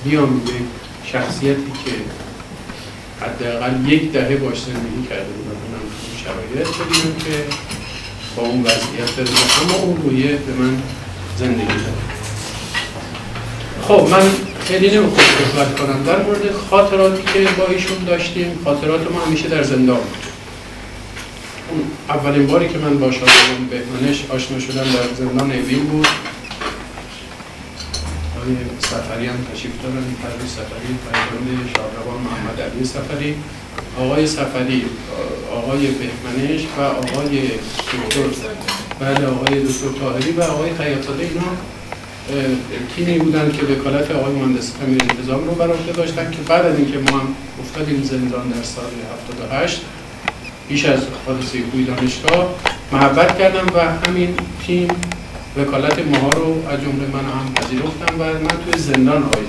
بیام به شخصیتی که حداقل 10 دهه باش زندگی کرده بودم اونم تو شرایط ببینم که با اون وضعیت برسه، اما اون رویه به من زندگی داره. خب من خیلی نمیخوام صحبت کنم در مورد خاطراتی که با ایشون داشتیم. خاطرات ما همیشه در زندان بود. اون اولین باری که من با شاگردان بهمنش آشنا شدم در زندان اوین بود. آقای سفری هم تشریف دارن، پرویز سفری، فرزند شاهروان محمد علی سفری، آقای سفری، آقای بهمنش و آقای دکتر آقای دکتر طاهری و آقای خیاط‌زاده. اینا تیمی بودن که وکالت آقای مهندس امیر انتظام رو بر عهده داشتن که بعد از اینکه ما هم افتادیم زندان در سال 78 بیش از حادثه کوی دانشگاه محبت کردم و همین تیم وکالت ماها رو از جمله من هم پذیرفتم و من توی زندان آقای